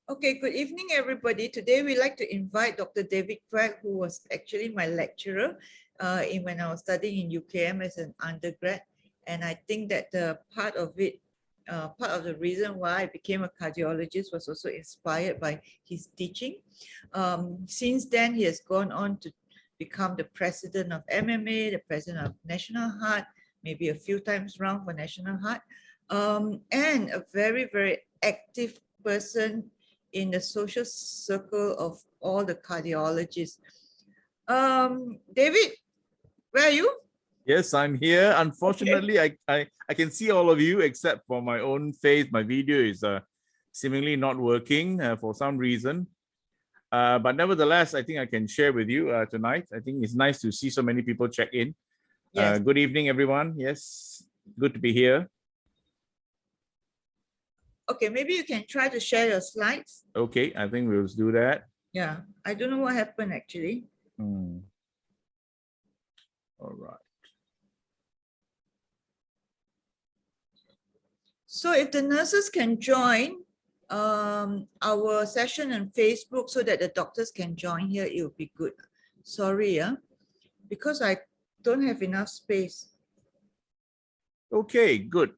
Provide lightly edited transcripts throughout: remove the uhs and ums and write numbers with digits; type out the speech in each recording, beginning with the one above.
Okay, good evening, everybody. Today we'd like to invite Dr. David Craig, who was actually my lecturer when I was studying in UKM as an undergrad. And I think that part of the reason why I became a cardiologist was also inspired by his teaching. Since then, he has gone on to become the president of MMA, the president of National Heart, maybe a few times round for National Heart, and a very, very active person in the social circle of all the cardiologists. David, where are you? Yes, I'm here. Unfortunately, I can see all of you except for my own face. My video is seemingly not working for some reason. But nevertheless, I think I can share with you tonight. I think it's nice to see so many people check in. Yes. Good evening, everyone. Yes, good to be here. Okay, maybe you can try to share your slides. Okay, I think we'll do that. Yeah, I don't know what happened actually. All right. So if the nurses can join our session on Facebook so that the doctors can join here, it would be good. Sorry, because I don't have enough space. Okay, good.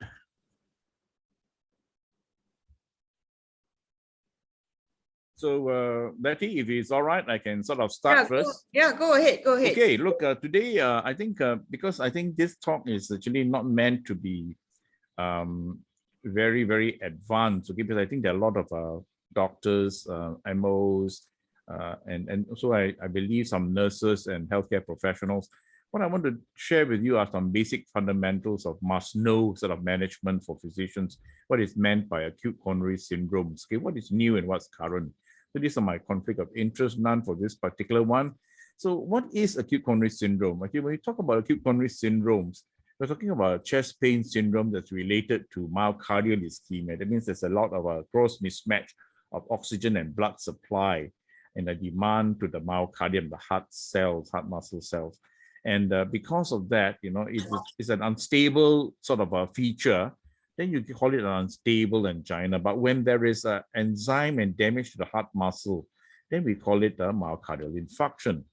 So, Betty, if it's all right, I can sort of start first. Go ahead. Okay, look, today, I think, because I think this talk is actually not meant to be very, very advanced, okay, because I think there are a lot of doctors, MOs, and also I believe some nurses and healthcare professionals. What I want to share with you are some basic fundamentals of must-know sort of management for physicians, what is meant by acute coronary syndromes, okay, what is new and what's current. So these are my conflict of interest, none for this particular one. So what is acute coronary syndrome? Okay, when we talk about acute coronary syndromes, we're talking about a chest pain syndrome that's related to myocardial ischemia. That means there's a lot of a gross mismatch of oxygen and blood supply and the demand to the myocardium, the heart cells, heart muscle cells. And because of that, you know, it's an unstable sort of a feature. Then you call it an unstable angina. But when there is an enzyme and damage to the heart muscle, then we call it a myocardial infarction.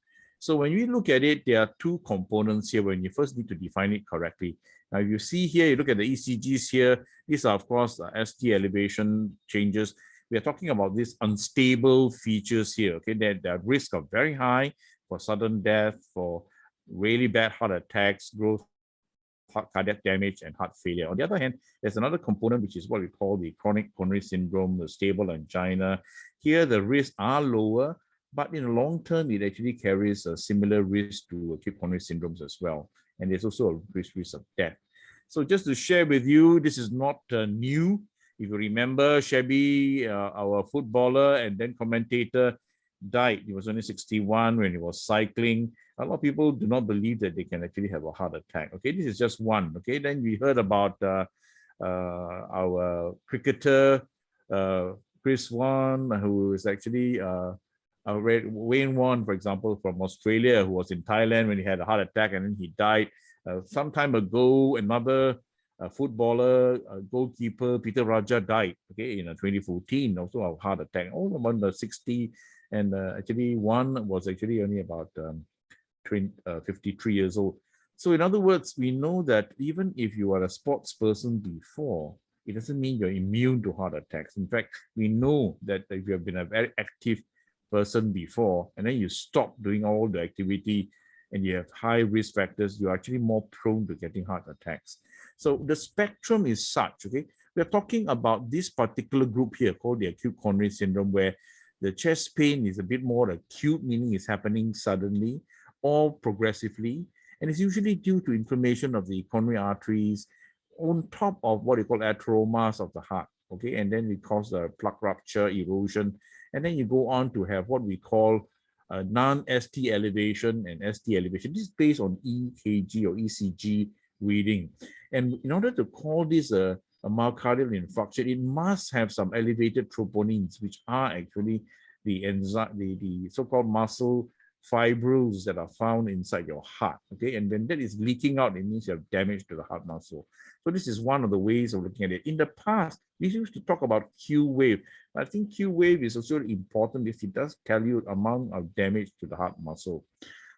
So when we look at it, there are two components here when you first need to define it correctly. Now, if you see here, you look at the ECGs here, these are, of course, ST elevation changes. We are talking about these unstable features here, okay? Their risk are very high for sudden death, for really bad heart attacks, growth, cardiac damage, and heart failure. On the other hand, there's another component, which is what we call the chronic coronary syndrome, the stable angina. Here, the risks are lower, but in the long term, it actually carries a similar risk to acute coronary syndromes as well. And there's also a risk of death. So just to share with you, this is not new. If you remember, Shabby, our footballer and then commentator, died. He was only 61 when he was cycling. A lot of people do not believe that they can actually have a heart attack. Okay, this is just one. Okay, then we heard about our cricketer, Chris Wan, who is actually Wayne Wan, for example, from Australia, who was in Thailand when he had a heart attack and then he died. Some time ago, another footballer, goalkeeper, Peter Raja, died, okay, in 2014, also of heart attack, all about the 60, and actually one was actually only about 53 years old. So in other words, we know that even if you are a sports person before, it doesn't mean you're immune to heart attacks. In fact, we know that if you have been a very active person before, and then you stop doing all the activity and you have high risk factors, you're actually more prone to getting heart attacks. So the spectrum is such, okay? We're talking about this particular group here called the acute coronary syndrome, where the chest pain is a bit more acute, meaning it's happening suddenly or progressively, and it's usually due to inflammation of the coronary arteries on top of what you call atheromas of the heart, okay? And then it causes a plaque rupture, erosion, and then you go on to have what we call non-ST elevation and ST elevation. This is based on EKG or ECG reading. And in order to call this a myocardial infarction, it must have some elevated troponins, which are actually the enzyme, the so-called muscle fibrils that are found inside your heart, okay? And when that is leaking out, it means you have damage to the heart muscle. So this is one of the ways of looking at it. In the past, we used to talk about Q wave. I think Q wave is also important because it does tell you amount of damage to the heart muscle.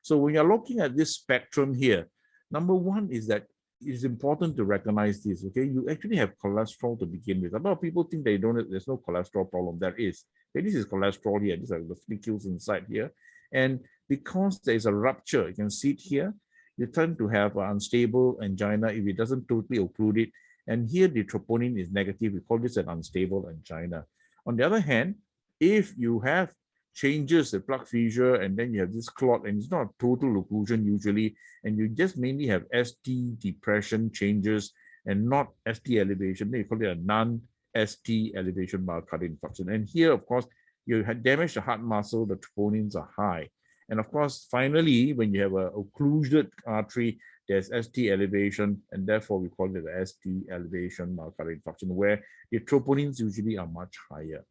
So when you're looking at this spectrum here, number one is that it's important to recognize this, okay? You actually have cholesterol to begin with. A lot of people think they don't, there's no cholesterol problem. There is. Okay, this is cholesterol here. These are the follicles inside here. And because there is a rupture, you can see it here, you tend to have an unstable angina if it doesn't totally occlude it. And here the troponin is negative. We call this an unstable angina. On the other hand, if you have changes, the plug fissure, and then you have this clot, and it's not a total occlusion usually, and you just mainly have ST depression changes and not ST elevation, then you call it a non-ST elevation myocardial infarction. And here, of course, you had damaged the heart muscle, the troponins are high. And of course, finally, when you have an occluded artery, there's ST elevation, and therefore we call it the ST elevation myocardial infarction, where the troponins usually are much higher.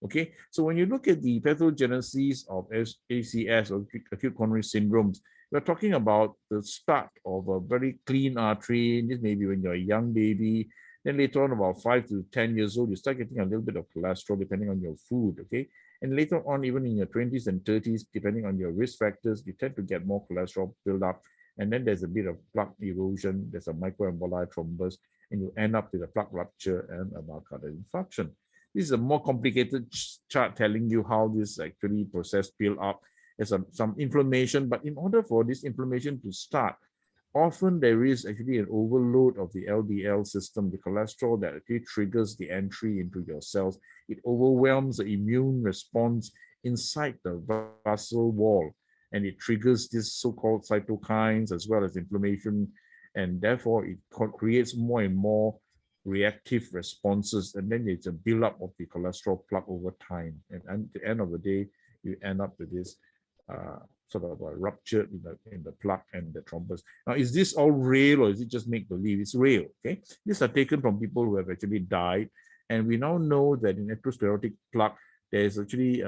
Okay, so when you look at the pathogenesis of ACS or acute coronary syndromes, we're talking about the start of a very clean artery. This may be when you're a young baby. Then later on, about 5 to 10 years old, you start getting a little bit of cholesterol depending on your food, okay? And later on, even in your 20s and 30s, depending on your risk factors, you tend to get more cholesterol build up. And then there's a bit of plaque erosion, there's a microemboli thrombus, and you end up with a plaque rupture and a myocardial infarction. This is a more complicated chart telling you how this actually process build up. There's some inflammation, but in order for this inflammation to start, often there is actually an overload of the LDL system, the cholesterol that actually triggers the entry into your cells. It overwhelms the immune response inside the vessel wall, and it triggers these so-called cytokines as well as inflammation, and therefore it creates more and more reactive responses, and then it's a buildup of the cholesterol plaque over time. And at the end of the day, you end up with this sort of a rupture in the plaque and the thrombus. Now, is this all real or is it just make believe? It's real, okay? These are taken from people who have actually died, and we now know that in atherosclerotic plaque, there is actually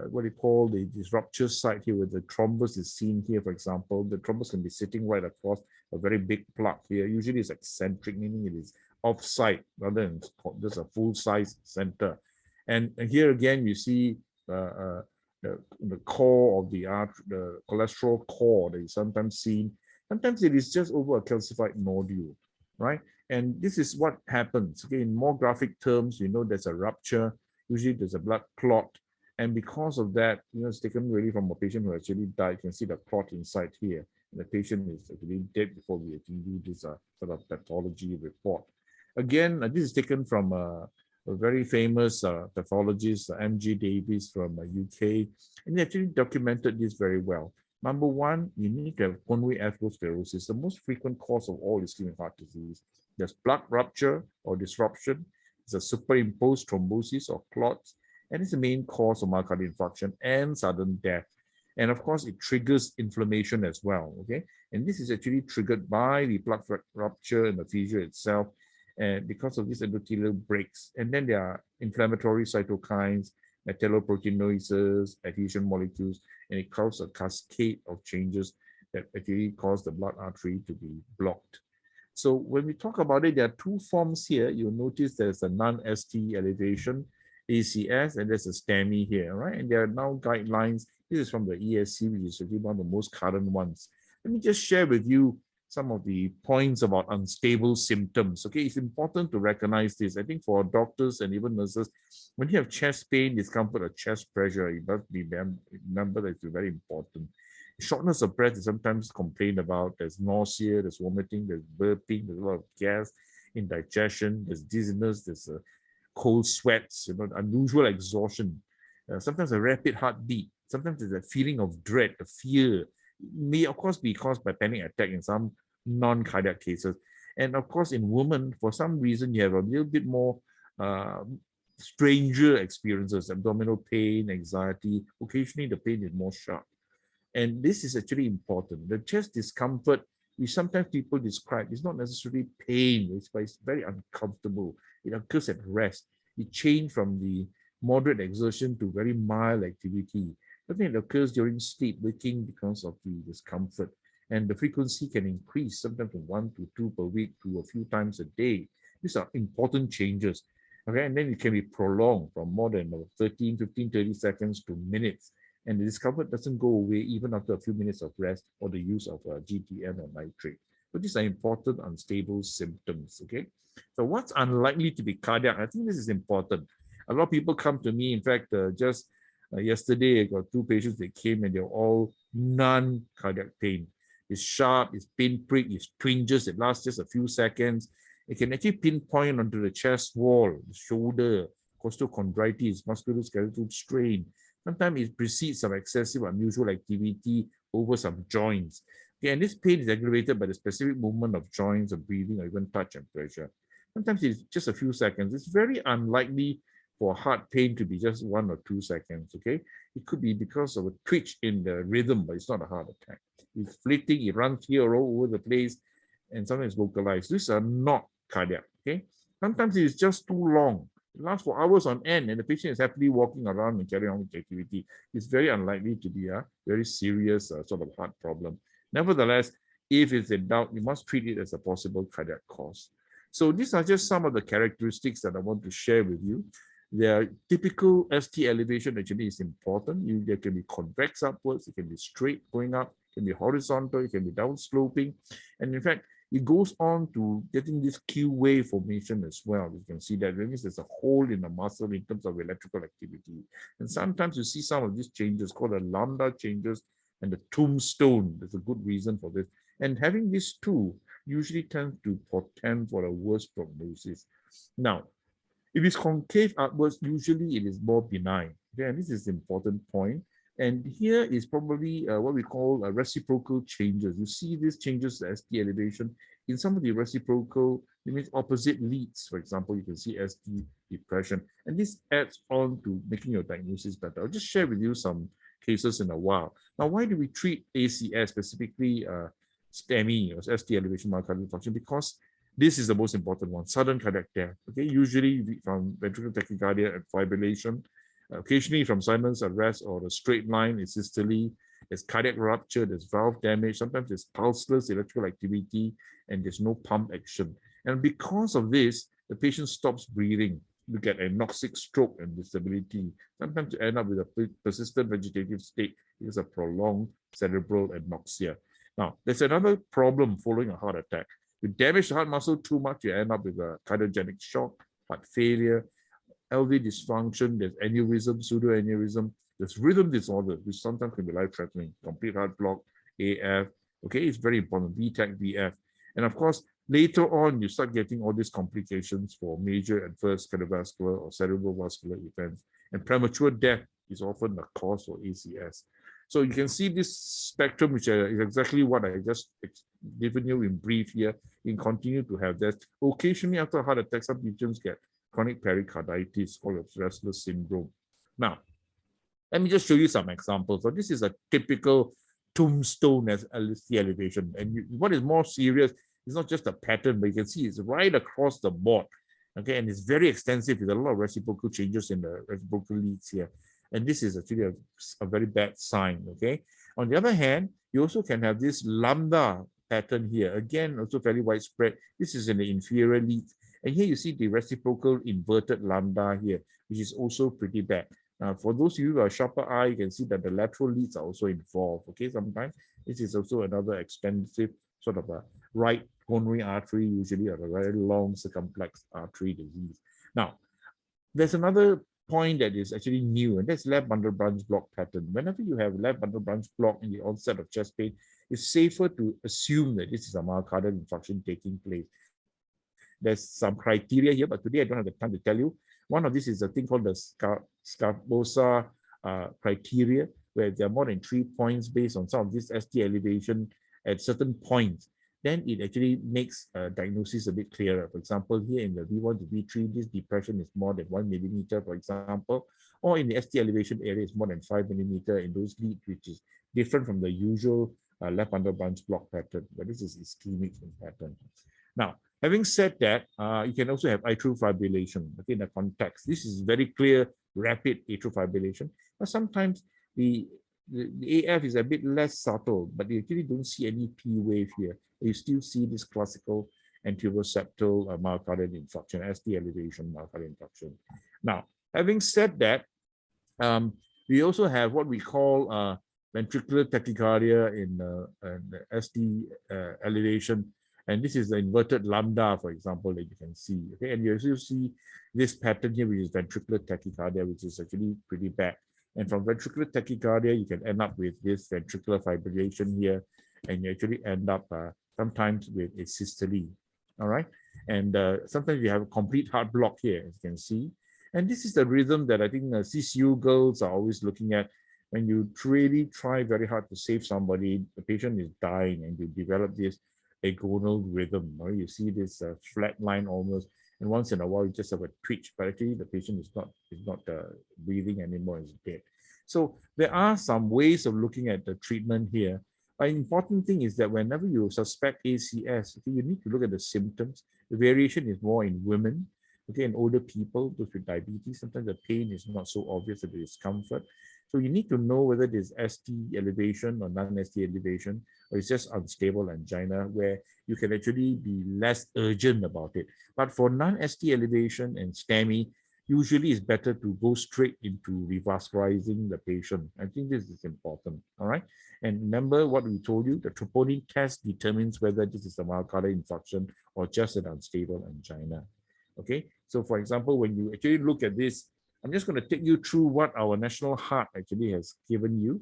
what they call this rupture site here, where the thrombus is seen here, for example. The thrombus can be sitting right across a very big plaque here. Usually it's eccentric, meaning it is off-site rather than just a full-size center. And here again, you see the core of the cholesterol core that is sometimes seen. Sometimes it is just over a calcified nodule, right? And this is what happens. Okay, in more graphic terms, you know there's a rupture. Usually there's a blood clot. And because of that, you know, it's taken really from a patient who actually died. You can see the clot inside here. The patient is actually dead before we actually do this sort of pathology report. Again, this is taken from a very famous pathologist, M.G. Davies from UK, and he actually documented this very well. Number one, you need to have pulmonary atherosclerosis. The most frequent cause of all ischemic heart disease. There's plaque rupture or disruption. It's a superimposed thrombosis or clots, and it's the main cause of myocardial infarction and sudden death. And of course, it triggers inflammation as well, okay? And this is actually triggered by the plaque rupture and the fissure itself, and because of this endothelial breaks. And then there are inflammatory cytokines, metalloproteinases, adhesion molecules, and it causes a cascade of changes that actually cause the blood artery to be blocked. So when we talk about it, there are two forms here. You'll notice there's a non-ST elevation, ACS, and there's a STEMI here, right? And there are now guidelines. This is from the ESC, which is one of the most current ones. Let me just share with you some of the points about unstable symptoms. Okay, it's important to recognize this. I think for doctors and even nurses, when you have chest pain, discomfort, or chest pressure, you must remember that it's very important. Shortness of breath is sometimes complained about. There's nausea, there's vomiting, there's burping, there's a lot of gas, indigestion, there's dizziness, there's cold sweats, you know, unusual exhaustion, sometimes a rapid heartbeat, sometimes there's a feeling of dread, a fear. It may of course be caused by panic attack in some non-cardiac cases. And of course, in women, for some reason, you have a little bit more stranger experiences, abdominal pain, anxiety. Occasionally, the pain is more sharp. And this is actually important. The chest discomfort, which sometimes people describe, is not necessarily pain, but it's very uncomfortable. It occurs at rest. It changes from the moderate exertion to very mild activity. But then it occurs during sleep, waking because of the discomfort. And the frequency can increase sometimes from 1 to 2 per week to a few times a day. These are important changes. Okay, and then it can be prolonged from more than 13, 15, 30 seconds to minutes. And the discomfort doesn't go away even after a few minutes of rest or the use of GTN or nitrate. But these are important unstable symptoms, okay? So what's unlikely to be cardiac? I think this is important. A lot of people come to me, in fact, just yesterday, I got 2 patients that came and they're all non-cardiac pain. It's sharp, it's pinprick, it's twinges, it lasts just a few seconds. It can actually pinpoint onto the chest wall, the shoulder, costochondritis, musculoskeletal strain. Sometimes it precedes some excessive unusual activity over some joints. Okay, and this pain is aggravated by the specific movement of joints or breathing or even touch and pressure. Sometimes it's just a few seconds. It's very unlikely for heart pain to be just 1 or 2 seconds, okay? It could be because of a twitch in the rhythm, but it's not a heart attack. It's fleeting, it runs here all over the place, and sometimes localized. These are not cardiac, okay? Sometimes it's just too long. It lasts for hours on end, and the patient is happily walking around and carrying on with activity. It's very unlikely to be a very serious sort of heart problem. Nevertheless, if it's in doubt, you must treat it as a possible cardiac cause. So these are just some of the characteristics that I want to share with you. Their typical ST elevation actually is important. There can be convex upwards, it can be straight going up, it can be horizontal, it can be down sloping. And in fact, it goes on to getting this Q wave formation as well. You can see that means there's a hole in the muscle in terms of electrical activity. And sometimes you see some of these changes called the lambda changes and the tombstone. There's a good reason for this. And having these two usually tends to portend for a worse prognosis. Now, if it's concave upwards, usually it is more benign. Okay, and this is an important point. And here is probably what we call reciprocal changes. You see these changes to ST elevation in some of the reciprocal, it means opposite leads. For example, you can see ST depression. And this adds on to making your diagnosis better. I'll just share with you some cases in a while. Now, why do we treat ACS, specifically STEMI, or ST elevation myocardial infarction? Because this is the most important one, sudden cardiac death. Okay, usually from ventricular tachycardia and fibrillation, occasionally from sinus arrest or the straight line asystole. There's cardiac rupture, there's valve damage, sometimes there's pulseless electrical activity, and there's no pump action. And because of this, the patient stops breathing. You get anoxic stroke and disability. Sometimes you end up with a persistent vegetative state because of prolonged cerebral anoxia. Now, there's another problem following a heart attack. You damage the heart muscle too much, you end up with a cardiogenic shock, heart failure, LV dysfunction, there's aneurysm, pseudoaneurysm, there's rhythm disorder, which sometimes can be life-threatening, complete heart block, AF, okay, it's very important, VTAC, VF. And of course, later on, you start getting all these complications for major adverse cardiovascular or cerebrovascular events. And premature death is often the cause for ACS. So you can see this spectrum, which is exactly what I just given you in brief here. You can continue to have that. Occasionally, after a heart attack, some patients get chronic pericarditis called restless syndrome. Now, let me just show you some examples. So this is a typical tombstone as LST elevation. And what is more serious is not just a pattern, but you can see it's right across the board. Okay, and it's very extensive with a lot of reciprocal changes in the reciprocal leads here. And this is actually a very bad sign, okay? On the other hand, you also can have this lambda pattern here. Again, also fairly widespread. This is in the inferior lead. And here you see the reciprocal inverted lambda here, which is also pretty bad. For those of you who have a sharper eye, you can see that the lateral leads are also involved, okay? Sometimes this is also another extensive sort of a right coronary artery, usually a very long circumflex artery disease. Now, there's another point that is actually new, and that's left bundle branch block pattern. Whenever you have left bundle branch block in the onset of chest pain, it's safer to assume that this is a myocardial infarction taking place. There's some criteria here, but today I don't have the time to tell you. One of these is a thing called the Scarbosa criteria, where there are more than 3 points based on some of this ST elevation at certain points. Then it actually makes diagnosis a bit clearer. For example, here in the V1 to V3, this depression is more than 1 millimeter, for example, or in the ST elevation area, it's more than 5 millimeter in those leads, which is different from the usual left bundle branch block pattern, but this is ischemic in pattern. Now, having said that, you can also have atrial fibrillation, okay, in the context. This is very clear, rapid atrial fibrillation, but sometimes the AF is a bit less subtle, but you actually don't see any P wave here. You still see this classical anteroseptal myocardial infarction, ST elevation myocardial infarction. Now, having said that, we also have what we call ventricular tachycardia in the ST elevation. And this is the inverted lambda, for example, that you can see. Okay, and you also see this pattern here, which is ventricular tachycardia, which is actually pretty bad. And from ventricular tachycardia, you can end up with this ventricular fibrillation here, and you actually end up sometimes with a systole. All right, and sometimes you have a complete heart block here, as you can see. And this is the rhythm that I think CCU girls are always looking at. When you really try very hard to save somebody, the patient is dying, and you develop this agonal rhythm. Right? You see this flat line almost, and once in a while you just have a twitch, but actually the patient is not breathing anymore, is dead. So there are some ways of looking at the treatment here. An important thing is that whenever you suspect ACS, okay, you need to look at the symptoms. The variation is more in women, okay, and older people, those with diabetes. Sometimes the pain is not so obvious, the discomfort. So you need to know whether it is ST elevation or non-ST elevation, or it's just unstable angina, where you can actually be less urgent about it. But for non-ST elevation and STEMI, usually it's better to go straight into revascularizing the patient. I think this is important, all right? And remember what we told you, the troponin test determines whether this is a myocardial infarction or just an unstable angina, okay? So for example, when you actually look at this, I'm just going to take you through what our National Heart actually has given you.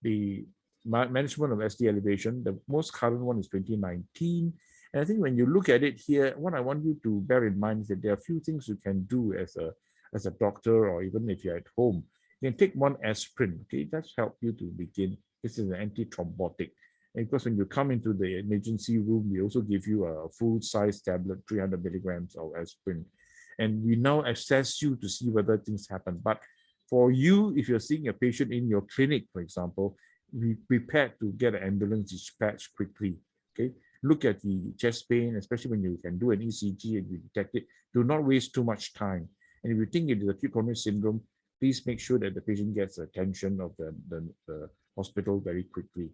The management of ST elevation, the most current one is 2019. And I think when you look at it here, what I want you to bear in mind is that there are a few things you can do as a doctor, or even if you're at home. You can take one aspirin, okay? That's help you to begin. This is an anti-thrombotic. And because when you come into the emergency room, we also give you a full-size tablet, 300 milligrams of aspirin. And we now assess you to see whether things happen. But for you, if you're seeing a patient in your clinic, for example, be prepared to get an ambulance dispatched quickly, okay? Look at the chest pain, especially when you can do an ECG and you detect it. Do not waste too much time. And if you think it is acute coronary syndrome, please make sure that the patient gets attention of the hospital very quickly.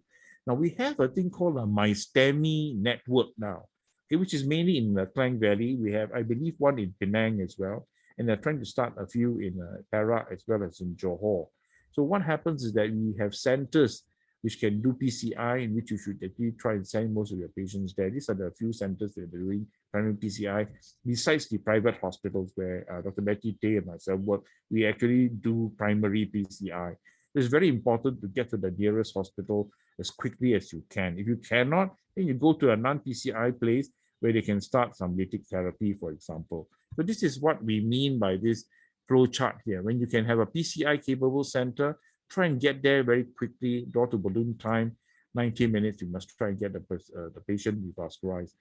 Now, we have a thing called a MySTEMI network now, okay, which is mainly in the Klang Valley. We have, I believe, one in Penang as well. And they're trying to start a few in Perak as well as in Johor. So what happens is that we have centers which can do PCI, in which you should actually try and send most of your patients there. These are the few centers that are doing primary PCI, besides the private hospitals where Dr. Betty Tay and myself work. We actually do primary PCI. It's very important to get to the nearest hospital as quickly as you can. If you cannot, then you go to a non-PCI place where they can start some lytic therapy, for example. So this is what we mean by this flow chart here. When you can have a PCI capable center, try and get there very quickly. Door to balloon time, 90 minutes. You must try and get the patient revascularized.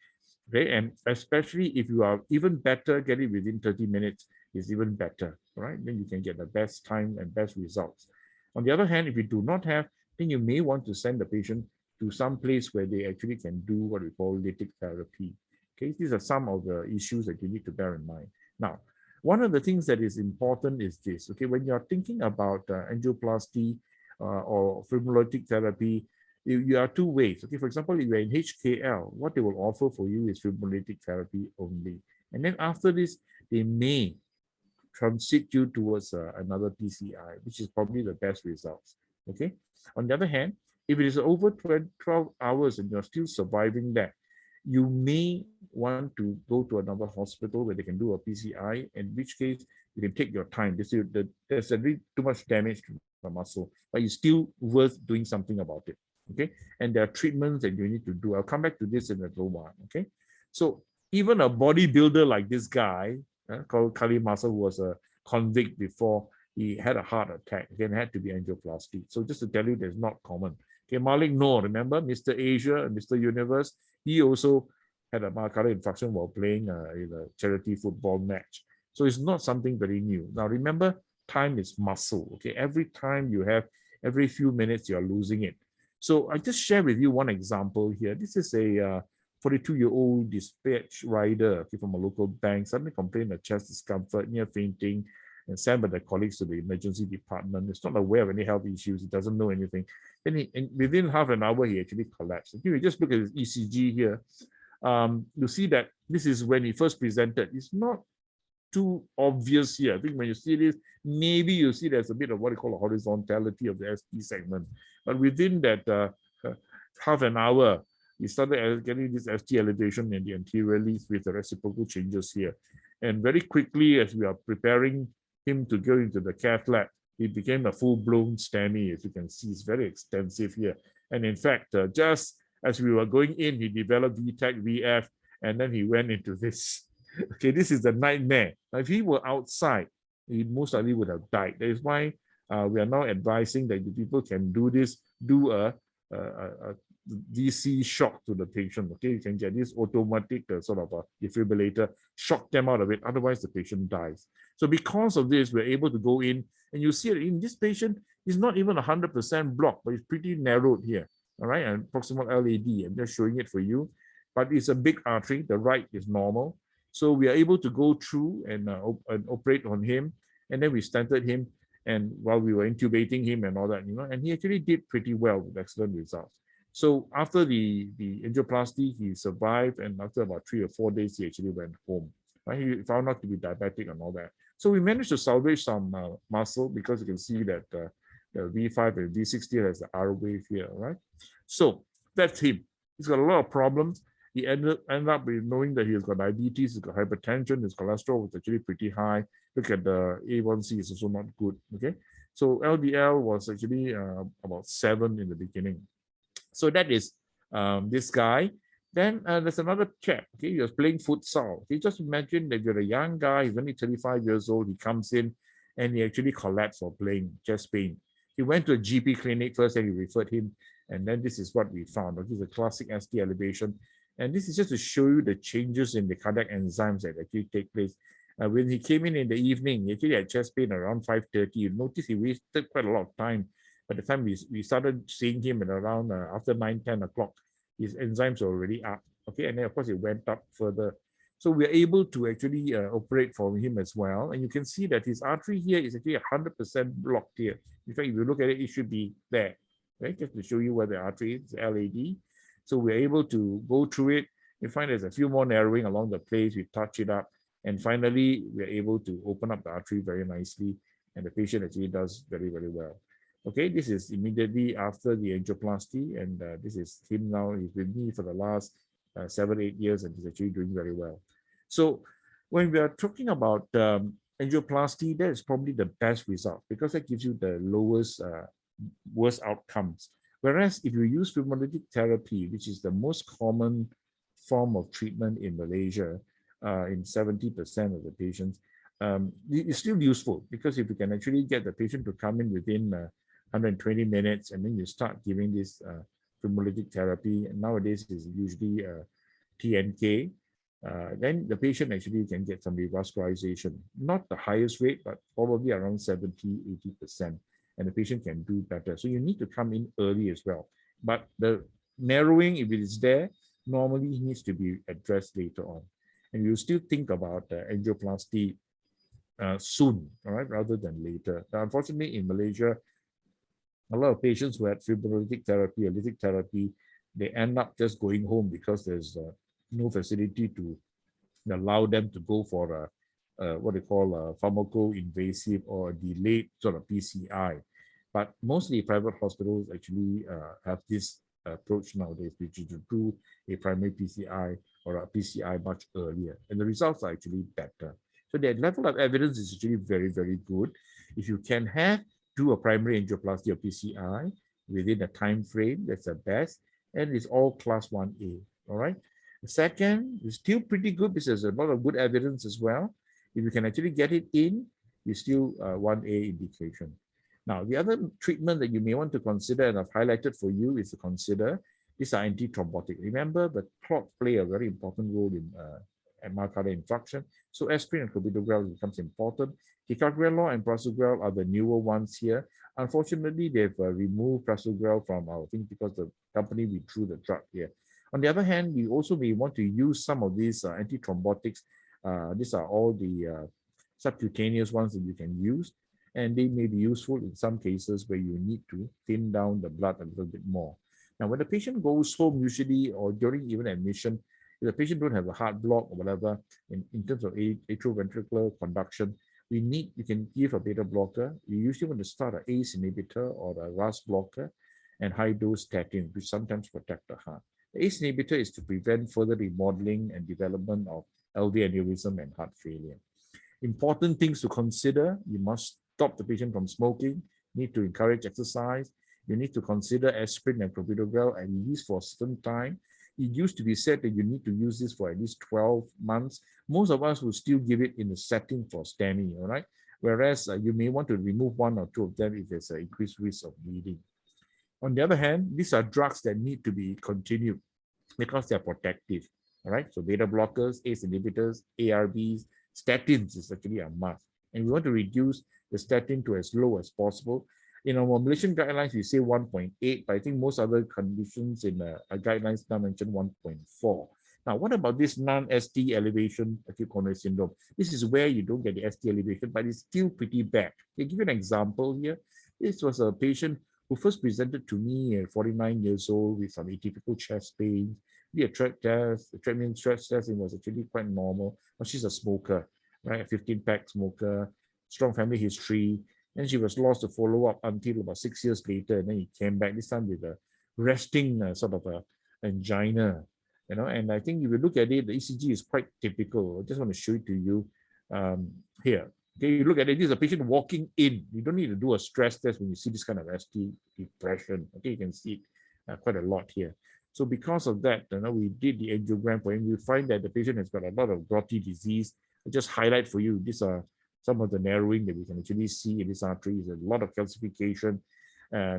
Okay, and especially if you are even better, get it within 30 minutes is even better. Right, then you can get the best time and best results. On the other hand, if you do not have, then you may want to send the patient to some place where they actually can do what we call lytic therapy. Okay, these are some of the issues that you need to bear in mind. Now, one of the things that is important is this, okay, when you're thinking about angioplasty or fibrinolytic therapy, you are two ways. Okay, for example, if you're in HKL, what they will offer for you is fibrinolytic therapy only. And then after this, they may transit you towards another PCI, which is probably the best results. Okay. On the other hand, if it is over 12 hours and you're still surviving that, you may want to go to another hospital where they can do a PCI, in which case you can take your time. There's really too much damage to the muscle, but it's still worth doing something about it. Okay. And there are treatments that you need to do. I'll come back to this in a little while. Okay. So even a bodybuilder like this guy, called Kali Masa, who was a convict before he had a heart attack, again had to be angioplasty. So just to tell you, that's not common. Okay, Malik Noor, remember Mr. Asia and Mr. Universe? He also had a myocardial infarction while playing in a charity football match. So it's not something very new. Now remember, time is muscle. Okay, every time you have, every few minutes you're losing it. So I just share with you one example here. This is a 42-year-old dispatch rider, okay, from a local bank, suddenly complained of chest discomfort, near fainting, and sent by the colleagues to the emergency department. He's not aware of any health issues. He doesn't know anything. Then and within half an hour, he actually collapsed. If you just look at his ECG here, you see that this is when he first presented. It's not too obvious here. I think when you see this, maybe you see there's a bit of what you call a horizontality of the ST segment. But within that half an hour, we started getting this ST elevation in the anterior leads with the reciprocal changes here. And very quickly, as we are preparing him to go into the cath lab, he became a full-blown STEMI. As you can see, it's very extensive here. And in fact, just as we were going in, he developed VTAC, VF, and then he went into this. Okay, this is the nightmare. Now, if he were outside, he most likely would have died. That is why we are now advising that the people can do this, do a DC shock to the patient. Okay, you can get this automatic sort of a defibrillator, shock them out of it. Otherwise, the patient dies. So because of this, we're able to go in, and you see it in this patient is not even 100% blocked, but it's pretty narrowed here. All right, and proximal LAD. I'm just showing it for you, but it's a big artery. The right is normal, so we are able to go through and operate on him, and then we stented him. And while we were intubating him and all that, and he actually did pretty well with excellent results. So after the angioplasty, he survived, and after about 3 or 4 days, he actually went home. Right? He found out to be diabetic and all that. So we managed to salvage some muscle, because you can see that the V5 and V6 still has the R wave here, right? So that's him. He's got a lot of problems. He ended up with knowing that he's got diabetes, he's got hypertension, his cholesterol was actually pretty high. Look at the A1C, is also not good. Okay, so LDL was actually about 7 in the beginning. So that is this guy. Then there's another chap. Okay, he was playing futsal. Okay, just imagine that you're a young guy. He's only 35 years old. He comes in and he actually collapsed while playing, chest pain. He went to a GP clinic first, and he referred him. And then this is what we found. This is a classic ST elevation. And this is just to show you the changes in the cardiac enzymes that actually take place. When he came in the evening, he actually had chest pain around 5:30. You notice he wasted quite a lot of time. By the time we started seeing him at around after 9-10 o'clock, his enzymes were already up. Okay, and then of course it went up further. So we're able to actually operate for him as well. And you can see that his artery here is actually 100% blocked here. In fact, if you look at it, it should be there, right? Just to show you where the artery is, LAD. So we're able to go through it. We find there's a few more narrowing along the place. We touch it up. And finally, we're able to open up the artery very nicely. And the patient actually does very, very well. Okay, this is immediately after the angioplasty. And this is him now. He's with me for the last 7-8 years, and he's actually doing very well. So when we are talking about angioplasty, that is probably the best result, because that gives you the lowest, worst outcomes. Whereas if you use fibrinolytic therapy, which is the most common form of treatment in Malaysia, in 70% of the patients, it's still useful, because if you can actually get the patient to come in within 120 minutes, and then you start giving this fibrinolytic therapy, and nowadays is usually TNK, then the patient actually can get some revascularization. Not the highest rate, but probably around 70-80%. And the patient can do better. So you need to come in early as well. But the narrowing, if it is there, normally needs to be addressed later on. And you still think about angioplasty soon, all right, rather than later. Now, unfortunately, in Malaysia, a lot of patients who had fibrinolytic therapy or lytic therapy, they end up just going home, because there's no facility to allow them to go for what they call a pharmaco-invasive or delayed sort of PCI. But mostly private hospitals actually have this approach nowadays, which is to do a primary PCI or a PCI much earlier. And the results are actually better. So the level of evidence is actually very, very good. If you can do a primary angioplasty or PCI within a time frame, that's the best. And it's all class 1A, all right? The second is still pretty good, because there's a lot of good evidence as well. If you can actually get it in, you still 1A indication. Now, the other treatment that you may want to consider, and I've highlighted for you, is to consider, these are antithrombotic. Remember, the clots play a very important role in myocardial infarction. So aspirin and clopidogrel becomes important. Ticagrelor and prasugrel are the newer ones here. Unfortunately, they've removed prasugrel from our thing, because the company withdrew the drug here. On the other hand, we also may want to use some of these antithrombotics. These are all the subcutaneous ones that you can use, and they may be useful in some cases where you need to thin down the blood a little bit more. Now, when the patient goes home, usually, or during even admission, if the patient don't have a heart block or whatever, in terms of atrioventricular conduction, you can give a beta blocker. You usually want to start an ACE inhibitor or a RAS blocker and high dose statin, which sometimes protect the heart. The ACE inhibitor is to prevent further remodeling and development of LV aneurysm and heart failure. Important things to consider: you must stop the patient from smoking, need to encourage exercise, you need to consider aspirin and clopidogrel at least for a certain time. It used to be said that you need to use this for at least 12 months. Most of us will still give it in the setting for STEMI, all right? Whereas you may want to remove one or two of them if there's an increased risk of bleeding. On the other hand, these are drugs that need to be continued because they're protective, all right? So beta blockers, ACE inhibitors, ARBs, statins is actually a must. And we want to reduce the statin to as low as possible. In our Malaysian guidelines, we say 1.8, but I think most other conditions in guidelines now mention 1.4. Now, what about this non-ST elevation acute coronary syndrome? This is where you don't get the ST elevation, but it's still pretty bad. I'll give you an example here. This was a patient who first presented to me at 49 years old with some atypical chest pain. The treadmill stress test was actually quite normal, but she's a smoker, right? A 15-pack smoker, strong family history, and she was lost to follow-up until about 6 years later, and then he came back, this time with a resting sort of a angina, and I think if you look at it, the ECG is quite typical. I just want to show it to you here. Okay, you look at it, this is a patient walking in. You don't need to do a stress test when you see this kind of ST depression. Okay, you can see it quite a lot here. So because of that, we did the angiogram for him. We find that the patient has got a lot of grotty disease. I just highlight for you, these are some of the narrowing that we can actually see in this artery. Is a lot of calcification,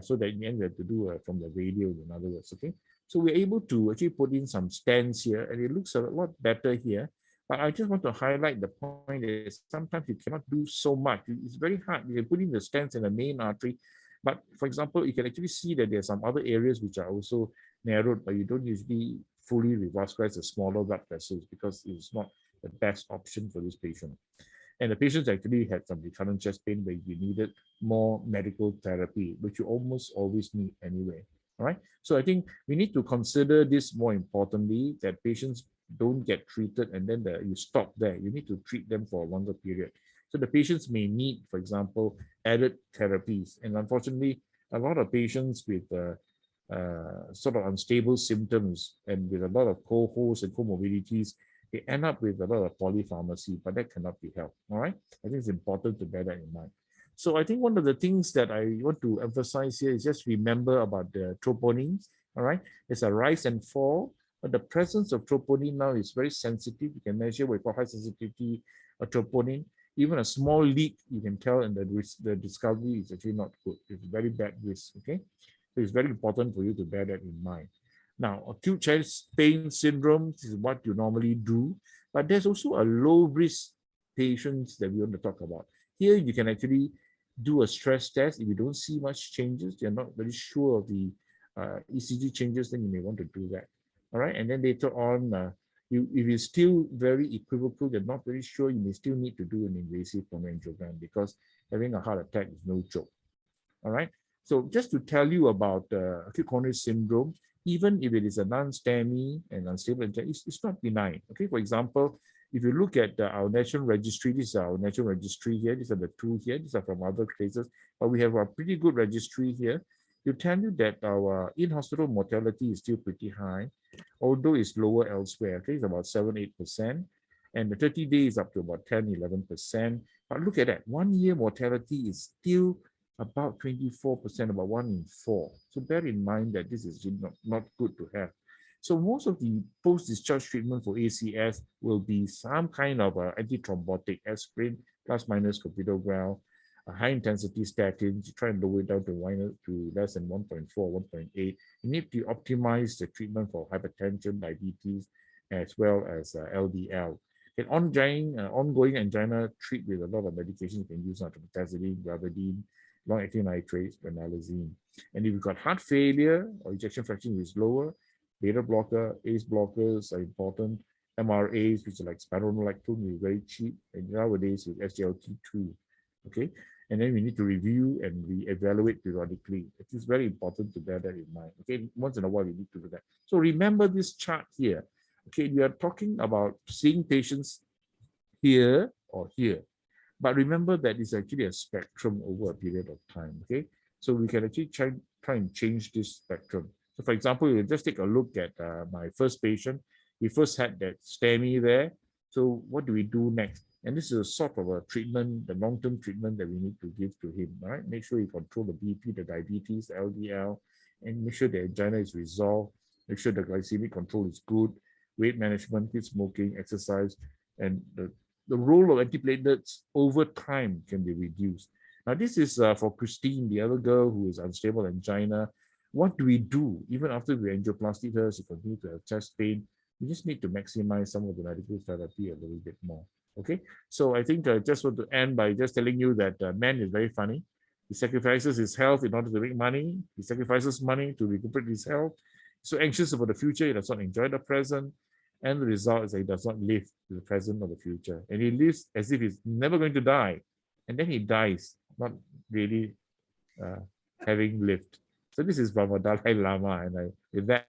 so that in the end we have to do from the radial, in other words, okay? So we're able to actually put in some stents here, and it looks a lot better here. But I just want to highlight the point that sometimes you cannot do so much. It's very hard. You can put in the stents in the main artery, but for example, you can actually see that there are some other areas which are also narrowed, but you don't usually fully revascularize the smaller blood vessels because it's not the best option for this patient. And the patients actually had some recurrent chest pain where you needed more medical therapy, which you almost always need anyway. All right. So I think we need to consider this more importantly, that patients don't get treated and then you stop there. You need to treat them for a longer period. So the patients may need, for example, added therapies. And unfortunately, a lot of patients with sort of unstable symptoms and with a lot of co-hosts and comorbidities, they end up with a lot of polypharmacy, but that cannot be helped. All right. I think it's important to bear that in mind. So I think one of the things that I want to emphasize here is just remember about the troponins. All right. There's a rise and fall, but the presence of troponin now is very sensitive. You can measure with high sensitivity of troponin. Even a small leak, you can tell, and the discovery is actually not good. It's very bad risk. Okay. So it's very important for you to bear that in mind. Now, acute chest pain syndrome is what you normally do, but there's also a low risk patients that we want to talk about. Here, you can actually do a stress test. If you don't see much changes, you're not very sure of the ECG changes, then you may want to do that. All right, and then later on, if it's still very equivocal, you're not very sure, you may still need to do an invasive pulmonary angiogram because having a heart attack is no joke. All right, so just to tell you about acute coronary syndrome, even if it is a non-STEMI and unstable angina, it's not benign. Okay, for example, if you look at our national registry, this is our national registry here. These are the two here. These are from other places, but we have a pretty good registry here. You tell you that our in-hospital mortality is still pretty high, although it's lower elsewhere. Okay, it's about 7-8%, and the 30 days up to about 10-11%. But look at that, 1 year mortality is still about 24%, about 1 in 4. So bear in mind that this is not good to have. So most of the post-discharge treatment for ACS will be some kind of antithrombotic, aspirin plus minus clopidogrel, a high-intensity statin to try and lower it down to less than 1.4, 1.8. You need to optimize the treatment for hypertension, diabetes, as well as LDL. And ongoing angina treat with a lot of medications. You can use nitroglycerin, gravadine, long-acting nitrates, phenazine. And if you've got heart failure or ejection fraction is lower, beta blocker, ACE blockers are important. MRAs, which are like spironolactone, is very cheap, and nowadays with SGLT2. Okay, and then we need to review and re-evaluate periodically. It is very important to bear that in mind. Okay, once in a while we need to do that. So remember this chart here. Okay, we are talking about seeing patients here or here, but remember that it's actually a spectrum over a period of time. Okay, so we can actually try and change this spectrum. So for example, you just take a look at my first patient. We first had that STEMI there. So what do we do next? And this is a sort of a treatment, the long-term treatment that we need to give to him, right? Make sure you control the BP, the diabetes, the LDL, and make sure the angina is resolved. Make sure the glycemic control is good, weight management, quit smoking, exercise, and the role of antiplatelets over time can be reduced. Now, this is for Christine, the other girl who is unstable angina. What do we do? Even after we angioplasty her, she continues to have chest pain. We just need to maximize some of the medical therapy a little bit more. Okay, so I think I just want to end by just telling you that man is very funny. He sacrifices his health in order to make money. He sacrifices money to recuperate his health. So anxious about the future, he does not enjoy the present. And the result is that he does not live to the present or the future. And he lives as if he's never going to die. And then he dies, not really having lived. So this is from Dalai Lama. And with that,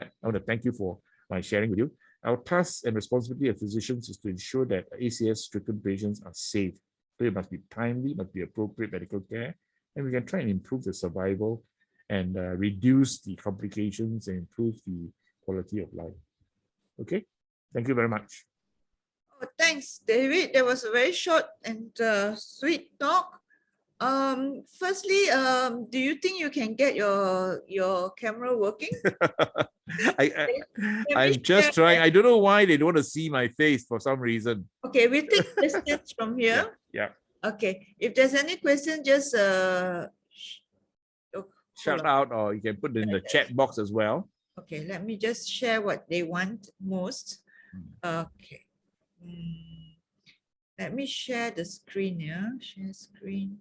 I want to thank you for my sharing with you. Our task and responsibility as physicians is to ensure that ACS-stricken patients are safe. So it must be timely, must be appropriate medical care, and we can try and improve the survival and reduce the complications and improve the quality of life. Okay, thank you very much. Oh, thanks, David. That was a very short and sweet talk. Firstly, do you think you can get your camera working? I'm just trying. I don't know why they don't want to see my face for some reason. Okay, we take questions from here. Yeah. Okay, if there's any question, just shout out, or you can put it in the chat box as well. Okay, let me just share what they want most. Okay. Let me share the screen here. Share screen.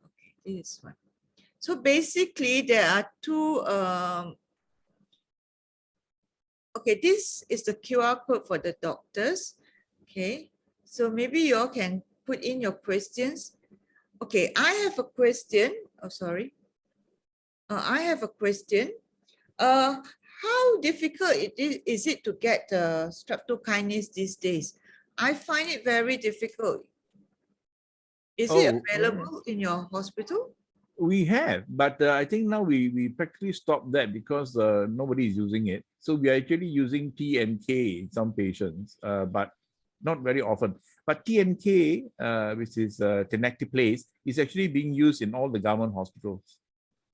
Okay, this one. So basically, there are two. Okay, this is the QR code for the doctors. Okay, so maybe you all can put in your questions. Okay, I have a question. Oh, sorry. I have a question. How difficult is it to get streptokinase these days? I find it very difficult. Is it available in your hospital? We have, but I think now we practically stopped that because nobody is using it. So we are actually using TNK in some patients, but not very often. But TNK, which is tenecteplase, is actually being used in all the government hospitals.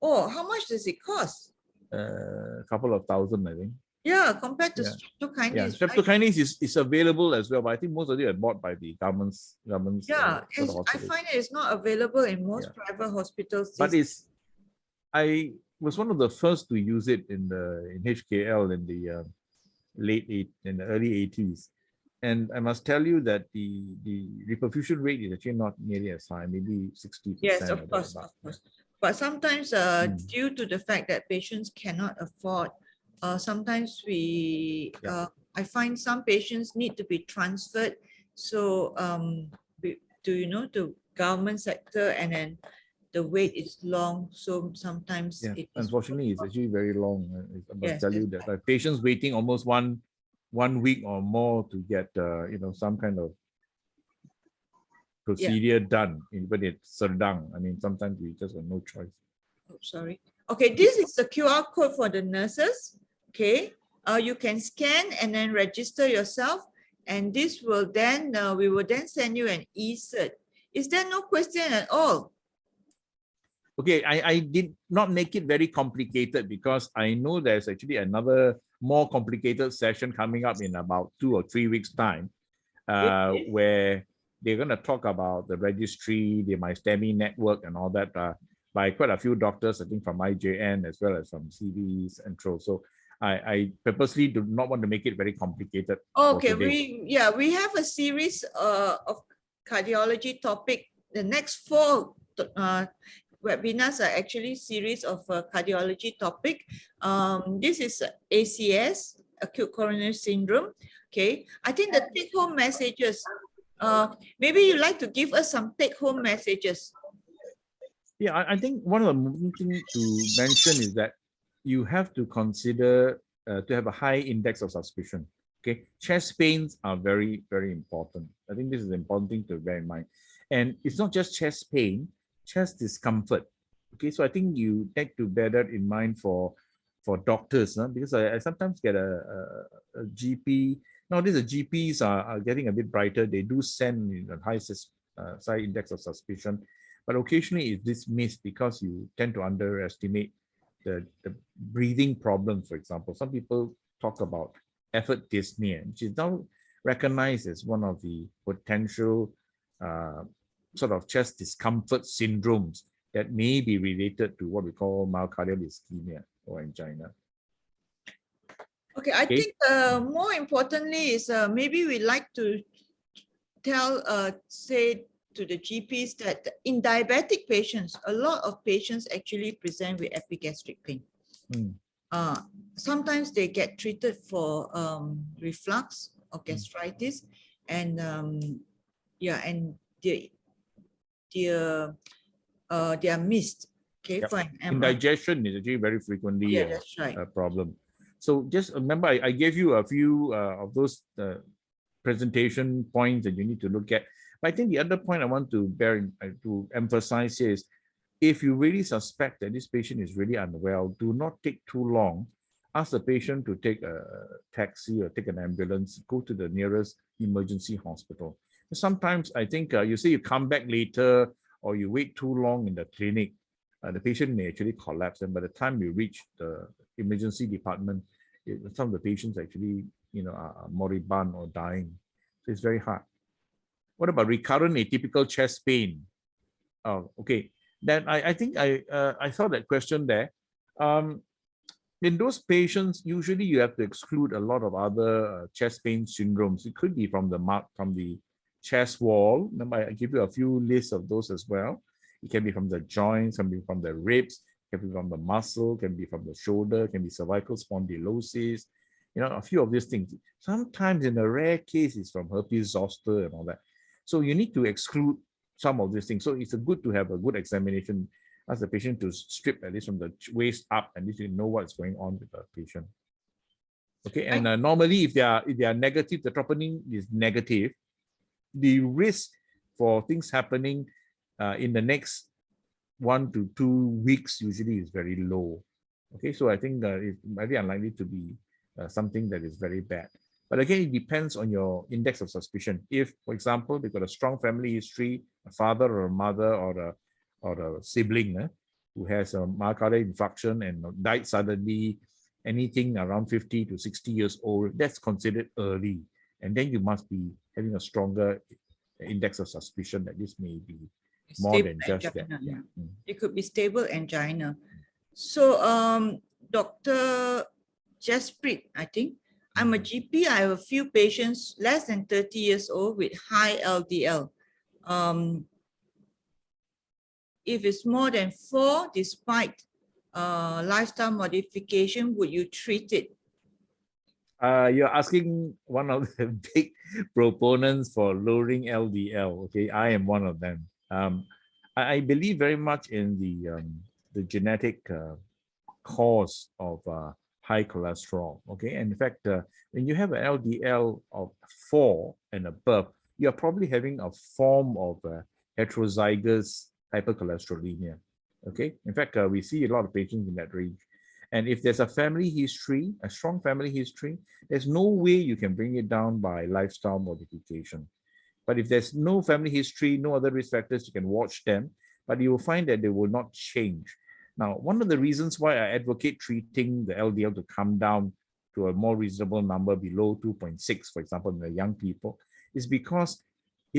Oh, how much does it cost? A couple of thousand, I think. Yeah, compared to streptokinase. Yeah, streptokinase is available as well, but I think most of it are bought by the governments. Yeah, I find it's not available in most private hospitals. But I was one of the first to use it in HKL in the early 80s. And I must tell you that the reperfusion rate is actually not nearly as high, maybe 60%. Yes, of course. But sometimes due to the fact that patients cannot afford, sometimes I find some patients need to be transferred. So to government sector, and then the wait is long. So sometimes unfortunately, it's actually very long. I must tell you that patients waiting almost one week or more to get some kind of procedure done, but it's Serdang. I mean, sometimes we just have no choice. Oh, sorry. Okay, this is the QR code for the nurses. Okay, you can scan and then register yourself, and this will then we will then send you an e-cert. Is there no question at all? Okay, I did not make it very complicated because I know there's actually another more complicated session coming up in about 2 or 3 weeks' time, where they're going to talk about the registry, the MySTEMI network, and all that by quite a few doctors, I think from IJN as well as from CVs and TRO. So I purposely do not want to make it very complicated. Okay, we have a series of cardiology topic. The next 4 webinars are actually series of cardiology topic. This is ACS, acute coronary syndrome. Okay, I think the take-home messages, maybe you'd like to give us some take-home messages. Yeah, I think one of the important things to mention is that you have to consider to have a high index of suspicion. Okay, chest pains are very, very important. I think this is an important thing to bear in mind. And it's not just chest pain, chest discomfort. Okay, so I think you need to bear that in mind for doctors, because I sometimes get a GP. Nowadays, the GPs are getting a bit brighter. They do send a high index of suspicion, but occasionally it's dismissed because you tend to underestimate the breathing problems, for example. Some people talk about effort dyspnea, which is now recognized as one of the potential sort of chest discomfort syndromes that may be related to what we call myocardial ischemia or angina. Okay, I think more importantly is maybe we like to tell, say to the GPs that in diabetic patients, a lot of patients actually present with epigastric pain. Sometimes they get treated for reflux or gastritis, and yeah, and they are missed. Okay, Yep. for an MRI. Indigestion is actually very frequently that's right. a problem. So just remember, I gave you a few of those presentation points that you need to look at. But I think the other point I want to to emphasize here is, if you really suspect that this patient is really unwell, do not take too long. Ask the patient to take a taxi or take an ambulance, go to the nearest emergency hospital. Sometimes I think you say you come back later or you wait too long in the clinic, the patient may actually collapse. And by the time you reach the emergency department, some of the patients actually, are moribund or dying. So it's very hard. What about recurrent atypical chest pain? Oh, okay. Then I think I saw that question there. In those patients, usually you have to exclude a lot of other chest pain syndromes. It could be from the chest wall. I give you a few lists of those as well. It can be from the joints, can be from the ribs, can be from the muscle, can be from the shoulder, can be cervical spondylosis. A few of these things. Sometimes in a rare case, it's from herpes zoster and all that. So you need to exclude some of these things. So it's good to have a good examination. Ask the patient to strip at least from the waist up, and you know what's going on with the patient. Okay, and normally if they are negative, the troponin is negative, the risk for things happening in the next 1 to 2 weeks usually is very low. Okay, so I think it's very unlikely to be something that is very bad. But again, it depends on your index of suspicion. If, for example, they've got a strong family history, a father or a mother or a sibling who has a myocardial infarction and died suddenly, anything around 50 to 60 years old, that's considered early. And then you must be having a stronger index of suspicion that this may be more than just angina, that. Yeah. It could be stable angina. So, Dr. Jasprit, I think, I'm a GP. I have a few patients less than 30 years old with high LDL. If it's more than 4, despite lifestyle modification, would you treat it? You're asking one of the big proponents for lowering LDL. Okay, I am one of them. I believe very much in the genetic cause of high cholesterol. Okay, and in fact, when you have an LDL of 4 and above, you're probably having a form of heterozygous hypercholesterolemia. Okay, in fact, we see a lot of patients in that range. And if there's a family history, a strong family history, there's no way you can bring it down by lifestyle modification. But if there's no family history, no other risk factors, you can watch them, but you will find that they will not change. Now, one of the reasons why I advocate treating the LDL to come down to a more reasonable number below 2.6, for example, in the young people, is because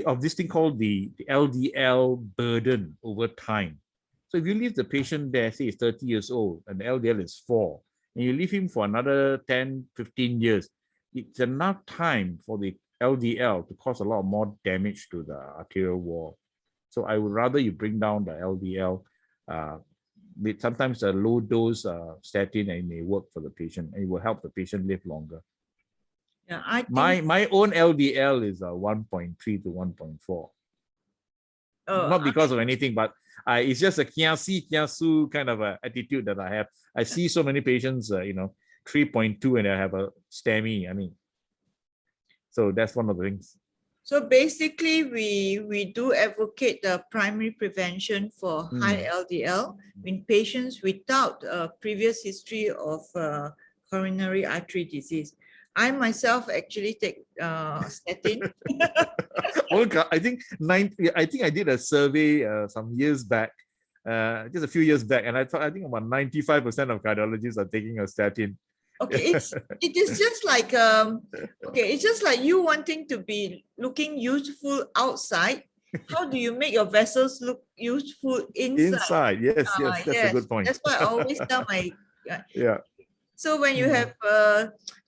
of this thing called the LDL burden over time. So if you leave the patient there, say he's 30 years old and the LDL is 4, and you leave him for another 10, 15 years, it's enough time for the LDL to cause a lot more damage to the arterial wall. So I would rather you bring down the LDL with sometimes a low dose statin, and it may work for the patient, and it will help the patient live longer. Yeah, I think My own LDL is 1.3 to 1.4. Not because of anything, but it's just a kiasu kind of a attitude that I have. I see so many patients, 3.2 and I have a STEMI. I mean, so that's one of the things. so basically we do advocate the primary prevention for high LDL in patients without a previous history of coronary artery disease. I myself actually take statin. I think I did a survey some years back, just a few years back, and I think about 95% of cardiologists are taking a statin. Okay, it is just like it's just like you wanting to be looking useful outside. How do you make your vessels look useful inside? Inside, yes, that's a good point. That's why I always tell my yeah. So when you have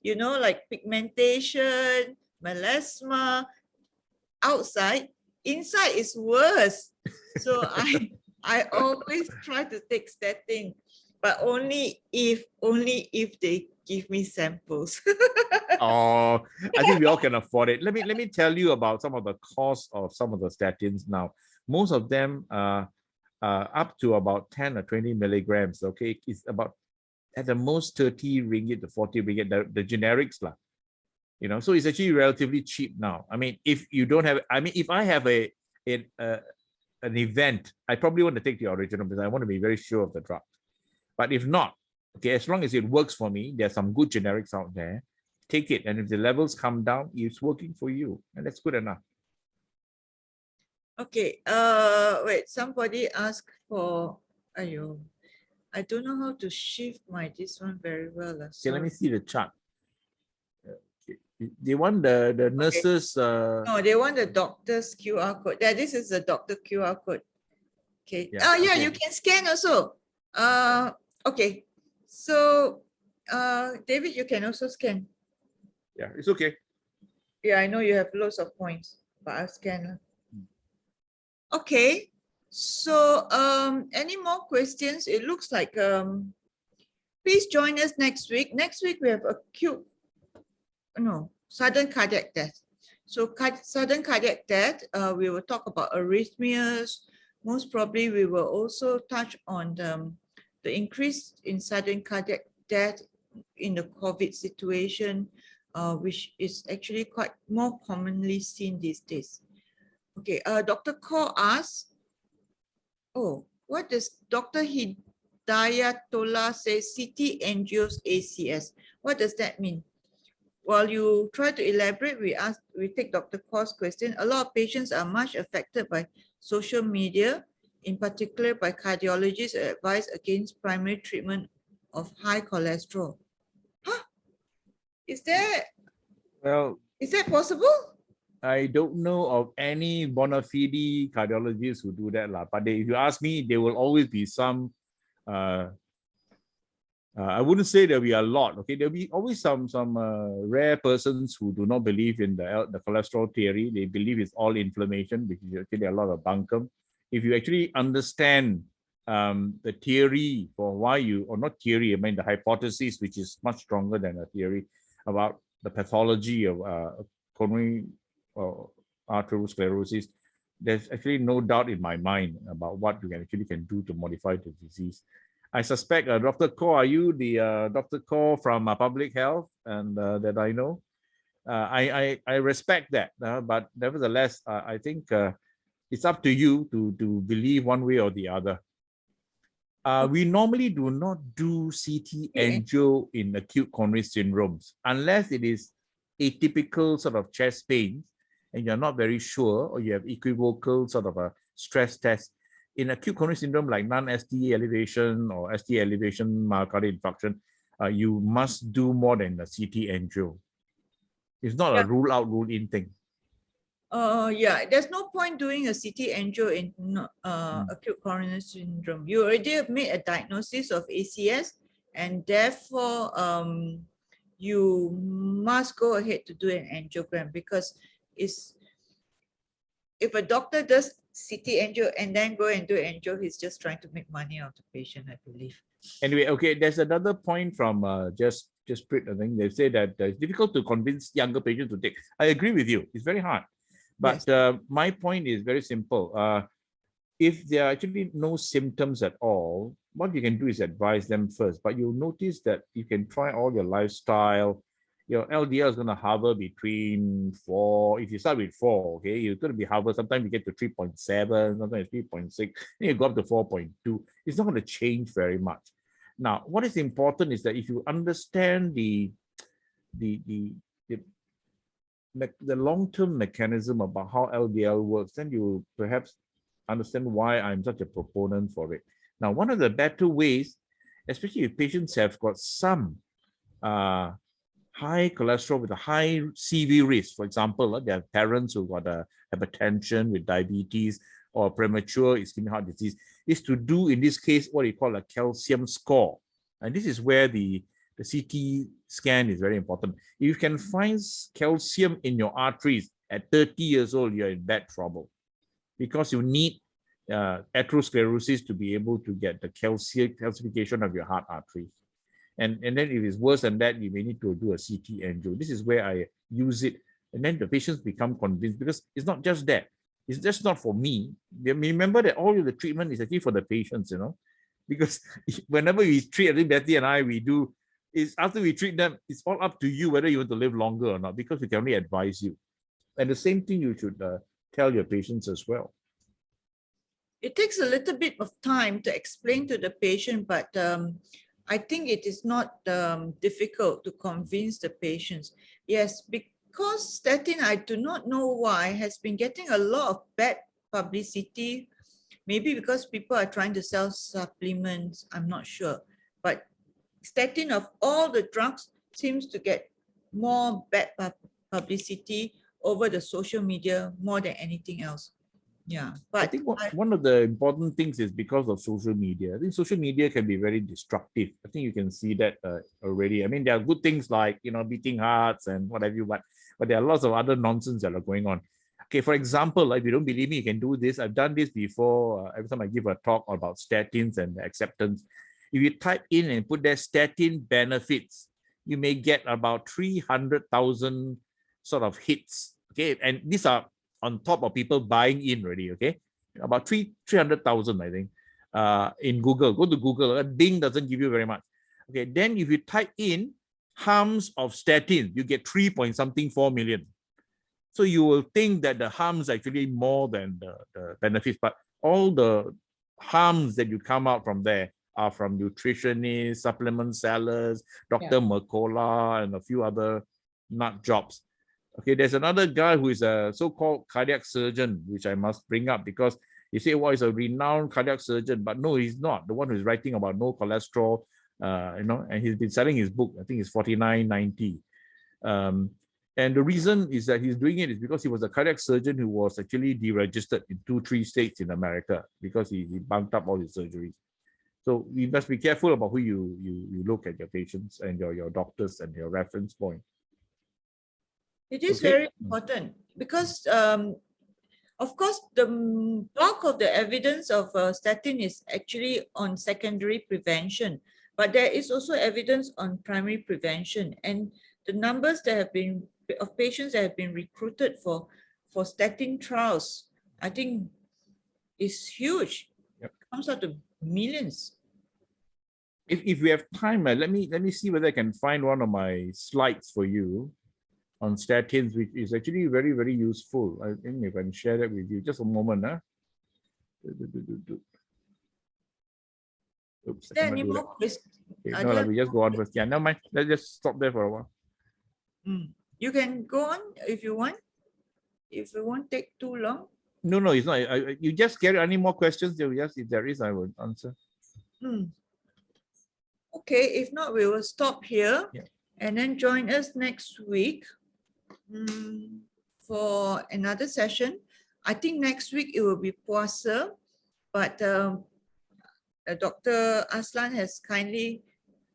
like pigmentation, melasma outside, inside is worse. So I always try to take statin, but only if they give me samples. Oh, I think we all can afford it. Let me tell you about some of the costs of some of the statins now. Most of them are up to about 10 or 20 milligrams. Okay, it's about at the most 30 ringgit to 40 ringgit, the generics lah. So it's actually relatively cheap now. I mean, if you don't have, if I have an event, I probably want to take the original because I want to be very sure of the drug. But if not, okay, as long as it works for me, there's some good generics out there. Take it, and if the levels come down, it's working for you, and that's good enough. Okay. Wait. Somebody asked for. Ayo, I don't know how to shift my this one very well. Okay, let me see the chart. Okay. They want the nurses. No, they want the doctor's QR code. Yeah, this is the doctor QR code. Okay. Yeah, yeah, okay. you can scan also. Okay. So, David, you can also scan. Yeah, it's okay. Yeah, I know you have lots of points, but I'll scan. Okay. So, any more questions? It looks like please join us next week. Next week we have acute, sudden cardiac death. So sudden cardiac death, we will talk about arrhythmias. Most probably we will also touch on the increase in sudden cardiac death in the COVID situation, which is actually quite more commonly seen these days. Okay, Dr. Kaur asks, what does Dr. Hidayatullah say, CT angios ACS? What does that mean? While you try to elaborate, we take Dr. Kaur's question. A lot of patients are much affected by social media, in particular by cardiologists who advise against primary treatment of high cholesterol. Huh? Is that possible? I don't know of any bona fide cardiologists who do that, but if you ask me, there will always be some. I wouldn't say there'll be a lot. Okay, there'll be always some rare persons who do not believe in the cholesterol theory. They believe it's all inflammation, which is actually a lot of bunkum. If you actually understand the theory for why or not theory, I mean the hypothesis, which is much stronger than a theory about the pathology of coronary arteriosclerosis, there's actually no doubt in my mind about what you can do to modify the disease. I suspect Dr. Kaur, are you the Dr. Kaur from Public Health and that I know? I respect that, but nevertheless, I think it's up to you to believe one way or the other. We normally do not do CT angio in acute coronary syndromes unless it is atypical sort of chest pains and you're not very sure, or you have equivocal sort of a stress test. In acute coronary syndrome, like non-ST elevation or ST elevation myocardial infarction, you must do more than the CT angio. It's not a rule out, rule in thing. Yeah, there's no point doing a CT angio in acute coronary syndrome. You already have made a diagnosis of ACS, and therefore you must go ahead to do an angiogram, because if a doctor does CT angio and then go and do angio, he's just trying to make money out of the patient, I believe. Anyway, okay, there's another point from just desperate. I think they say that it's difficult to convince younger patients to take. I agree with you. It's very hard. But Yes. my point is very simple. If there are actually no symptoms at all, what you can do is advise them first. But you'll notice that you can try all your lifestyle. Your LDL is going to hover between 4. If you start with 4, okay, you're going to be hover. Sometimes you get to 3.7, sometimes 3.6, then you go up to 4.2. It's not going to change very much. Now, what is important is that if you understand the long-term mechanism about how LDL works, then you perhaps understand why I'm such a proponent for it. Now, one of the better ways, especially if patients have got some high cholesterol with a high CV risk, for example, they have parents who got hypertension with diabetes or premature ischemic heart disease, is to do, in this case, what you call a calcium score. And this is where the CT scan is very important. If you can find calcium in your arteries at 30 years old, you're in bad trouble, because you need atherosclerosis to be able to get the calcification of your heart arteries. And then if it's worse than that, you may need to do a CT angio. This is where I use it. And then the patients become convinced, because it's not just that. It's just not for me. Remember that all of the treatment is actually for the patients, because whenever we treat, I think Betty and I, we do, is after we treat them, it's all up to you whether you want to live longer or not, because we can only advise you. And the same thing you should tell your patients as well. It takes a little bit of time to explain to the patient, but I think it is not difficult to convince the patients. Yes, because statin, I do not know why, has been getting a lot of bad publicity. Maybe because people are trying to sell supplements, I'm not sure. But statin, of all the drugs, seems to get more bad publicity over the social media more than anything else. Yeah, but I think one of the important things is because of social media. I think social media can be very destructive. I think you can see that already. I mean, there are good things like, beating hearts and what have you, but there are lots of other nonsense that are going on. Okay, for example, if you don't believe me, you can do this. I've done this before. Every time I give a talk about statins and acceptance, if you type in and put there statin benefits, you may get about 300,000 sort of hits. Okay, and these are on top of people buying in already. Okay, about 300,000, I think, in Google. Go to Google. Bing doesn't give you very much. Okay, then if you type in harms of statin, you get 3.4 million. So you will think that the harms actually more than the benefits, but all the harms that you come out from there are from nutritionists, supplement sellers, Dr. Mercola, and a few other nut jobs. Okay, there's another guy who is a so-called cardiac surgeon, which I must bring up, because you say, well, he's a renowned cardiac surgeon, but no, he's not. The one who's writing about no cholesterol, and he's been selling his book. I think it's $49.90. And the reason is that he's doing it is because he was a cardiac surgeon who was actually deregistered in 2-3 states in America, because he bunked up all his surgeries. So you must be careful about who you look at your patients and your doctors and your reference point. It is very important because, of course, the bulk of the evidence of statin is actually on secondary prevention, but there is also evidence on primary prevention. And the numbers that have been of patients that have been recruited for statin trials, I think, is huge. Yep. It comes out to millions. If we have time, let me see whether I can find one of my slides for you on statins, which is actually very, very useful. I think if I can share that with you. Just a moment. Oops, Is there any more questions? Okay, no, we just go on first. Yeah, never mind. Let's just stop there for a while. You can go on if you want. If it won't take too long. No, it's not. You just carry any more questions? If there is, I will answer. Okay, if not, we will stop here and then join us next week for another session. I think next week it will be Puasa, but Dr. Aslan has kindly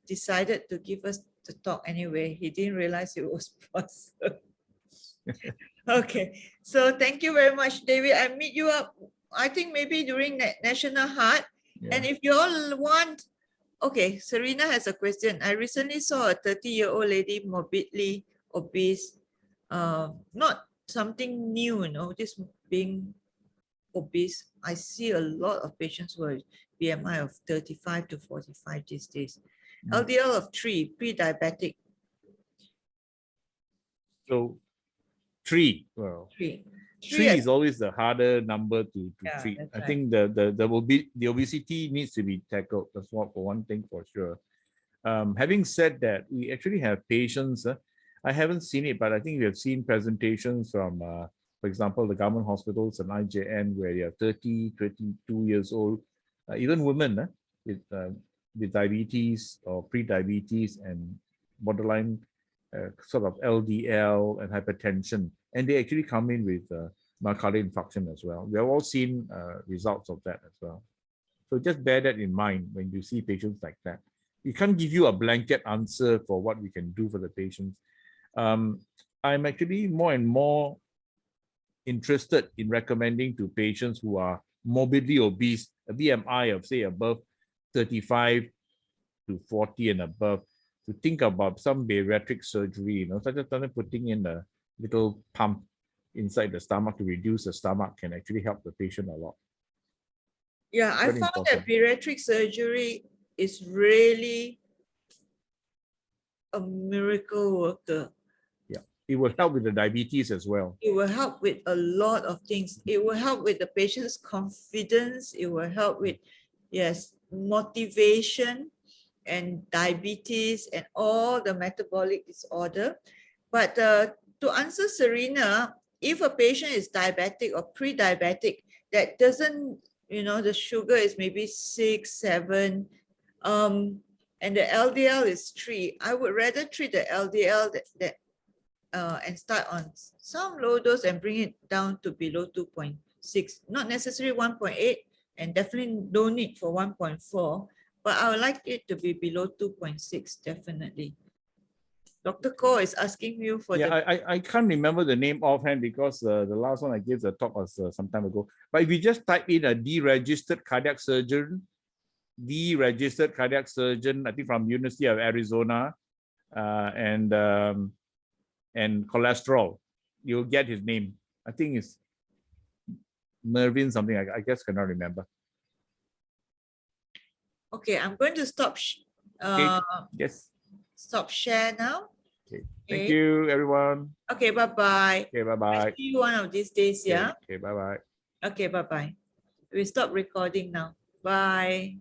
decided to give us the talk anyway. He didn't realize it was Puasa. Okay, so thank you very much, David. I'll meet you up, I think maybe during National Heart. And if you all want Okay, Serena has a question. I recently saw a 30-year-old lady morbidly obese. Not something new, just being obese. I see a lot of patients who are BMI of 35 to 45 these days. LDL of 3, pre-diabetic. So 3, well, 3. 3 is always the harder number to Yeah, treat. that's I right. think the obesity needs to be tackled. That's what, for one thing, for sure. Having said that, we actually have patients. I haven't seen it, but I think we have seen presentations from, for example, the government hospitals and IJN, where they are 30, 22 years old, even women with diabetes or pre-diabetes and borderline sort of LDL and hypertension, and they actually come in with myocardial infarction as well. We have all seen results of that as well. So just bear that in mind when you see patients like that. We can't give you a blanket answer for what we can do for the patients. I'm actually more and more interested in recommending to patients who are morbidly obese, a BMI of say above 35 to 40 and above, to think about some bariatric surgery, such as putting in a little pump inside the stomach to reduce the stomach can actually help the patient a lot. Yeah, I Very found important. that bariatric surgery is really a miracle worker. Yeah, it will help with the diabetes as well. It will help with a lot of things. It will help with the patient's confidence. It will help with, yes, motivation and diabetes and all the metabolic disorder. But to answer Serena, if a patient is diabetic or pre-diabetic that doesn't, the sugar is maybe 6, 7, and the LDL is 3, I would rather treat the LDL and start on some low dose and bring it down to below 2.6, not necessarily 1.8, and definitely no need for 1.4, but I would like it to be below 2.6, definitely. Dr. Ko is asking you for I can't remember the name offhand because the last one I gave the talk was some time ago. But if you just type in a deregistered cardiac surgeon, I think from University of Arizona, and cholesterol, you'll get his name. I think it's Mervyn something. I guess cannot remember. Okay, I'm going to stop. Yes. Stop share now. Okay. Thank you, everyone. Okay, bye-bye. Okay, bye-bye. I'll see you one of these days, yeah? Okay, bye-bye. Okay, bye-bye. We stop recording now. Bye.